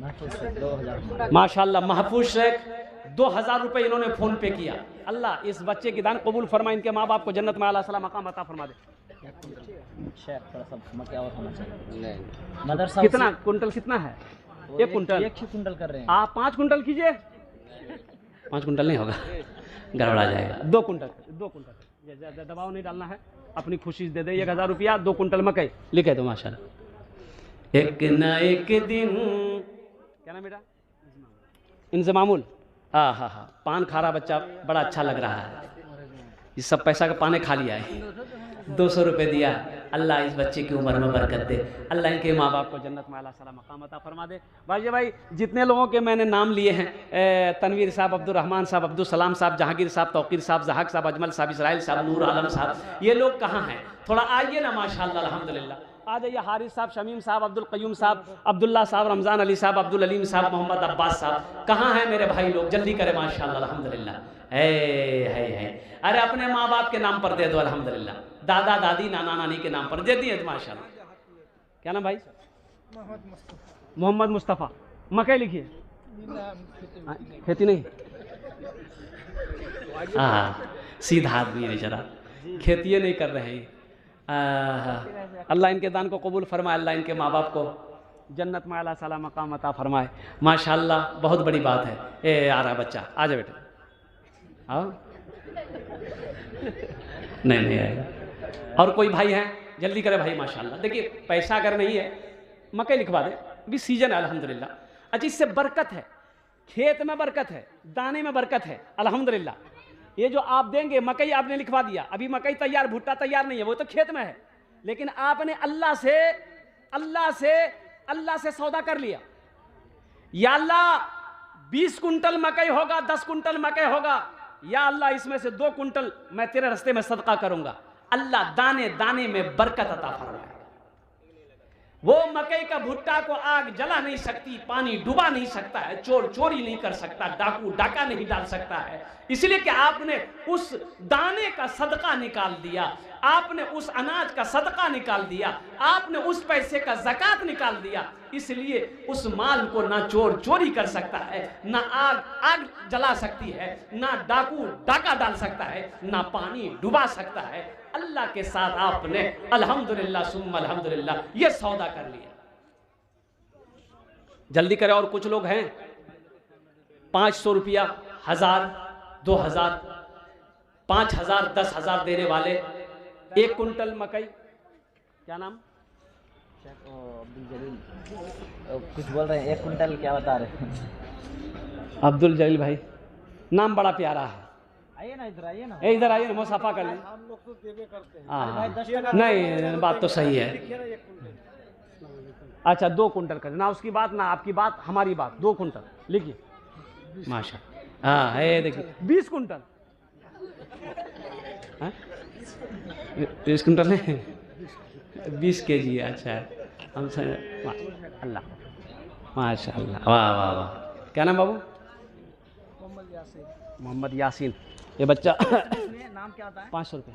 महफूज शेख, 2000 माशाल्लाह। महफूज शेख 2,000 रुपये इन्होंने फ़ोन पे किया। अल्लाह इस बच्चे की दान कबूल फरमाए, इनके माँ बाप को जन्नत में आला सलाम मकाम अता फरमा दे। शेख थोड़ा सा मक्या और होना चाहिए। मदरसा कितना कुंटल कितना है? 1 कुंटल। 1 कुंटल कर रहे हैं आप 5 कुंटल कीजिए। 5 कुंटल नहीं होगा, गड़बड़ा जाएगा। 2 कुंटल, 2 कुंटल। दबाव नहीं डालना है, अपनी खुशी दे दे। 1,000 रुपया 2 कुंटल मकई लिखे तो माशाल्लाह। एक ना एक दिन, क्या नाम बेटा? इंजमामुल। हाँ हाँ हाँ, पान खा रहा बच्चा, बड़ा अच्छा लग रहा है। ये सब पैसा का पाने खा लिया है। 200 रुपये दिया। अल्लाह इस बच्चे की उम्र में बरकत दे, अल्लाह इनके माँ बाप को जन्नत में आला सलाम मकाम अता फरमा दे। भाई जितने लोगों के मैंने नाम लिए हैं, तनवीर साहब, अब्दुर्रहमान साहब, अब्दुल सलाम साहब, जहांगीर साहब, तौकीर साहब, जहाक साहब, अजमल साहब, इसराइल साहब, नूर आलम साहब, ये लोग कहाँ हैं? थोड़ा आइए ना माशाल्लाह अल्हम्दुलिल्लाह। आ जाइए। हारिस साहब, शमीम साहब, अब्दुल कयूम साहब, अब्दुल्ला साहब, रमज़ान अली साहब, अब्दुल अलीम साहब, मोहम्मद अब्बास साहब, कहाँ हैं मेरे भाई लोग? जल्दी करें माशाल्लाह अल्हम्दुलिल्लाह। है अरे अपने माँ बाप के नाम पर दे दो अल्हम्दुलिल्लाह, दादा दादी नाना नानी के नाम पर दे दिए माशाल्लाह। क्या नाम भाई? मोहम्मद मुस्तफ़ा। मकई लिखिए। खेती नहीं, हाँ सीधा आदमी है बेचारा, खेती नहीं कर रहे हैं। अल्लाह इनके दान को कबूल फरमाए, अल्लाह इनके माँ बाप को जन्नत में आला सलाम मकाम अता फरमाए। माशाल्लाह बहुत बड़ी बात है। ए आ रहा बच्चा, आ जा बेटा। आओ। नहीं आएगा। और कोई भाई हैं? जल्दी करे भाई माशाल्लाह। देखिए पैसा अगर नहीं है, मकई लिखवा दे, अभी सीजन है अल्हम्दुलिल्लाह। अच्छा इससे बरकत है, खेत में बरकत है, दाने में बरकत है अल्हम्दुलिल्लाह। ये जो आप देंगे, मकई आपने लिखवा दिया, अभी मकई तैयार, भुट्टा तैयार नहीं है, वो तो खेत में है, लेकिन आपने अल्लाह से सौदा कर लिया। या अल्लाह 20 कुंटल मकई होगा, 10 कुंटल मकई होगा, या अल्लाह इसमें से 2 कुंटल मैं तेरे रास्ते में सदका करूंगा। अल्लाह दाने दाने में बरकत अता फरमाए। वो मकई का भुट्टा को आग जला नहीं सकती, पानी डुबा नहीं सकता है, चोर चोरी नहीं कर सकता, डाकू डाका नहीं डाल सकता है, इसलिए कि आपने उस दाने का सदका निकाल दिया, आपने उस अनाज का सदका निकाल दिया, आपने उस पैसे का ज़कात निकाल दिया। इसलिए उस माल को ना चोर चोरी कर सकता है, ना आग जला सकती है, ना डाकू डाका डाल सकता है, ना पानी डुबा सकता है। अल्लाह के साथ आपने अल्हम्दुलिल्लाह सुम्मा अल्हम्दुलिल्लाह ये सौदा कर लिया। जल्दी करें। और कुछ लोग हैं 500 रुपया, 1000, 2000, 5000, 10,000 देने वाले। 1 कुंटल मकई, क्या नाम? अब्दुल जलील। कुछ बोल रहे हैं, 1 कुंटल क्या बता रहे हैं? अब्दुल जलील भाई, नाम बड़ा प्यारा है। आइए ना, इधर आइए ना, इधर आइए ना, मुसाफा कर लें। हम लोग तो देवे करते हैं। हाँ नहीं, बात तो सही है। अच्छा 2 कुंटल कर, ना उसकी बात ना आपकी बात, हमारी बात। 2 कुंटल लिखिए माशा। हाँ है देखिए 20 कुंटल, 20 कुंटल है 20 kg है। अच्छा हम अल्लाह माशाअल्लाह, वाह वाह वाह। क्या नाम बाबू? मोहम्मद यासीन। ये बच्चा नाम क्या होता है? 500 रुपये।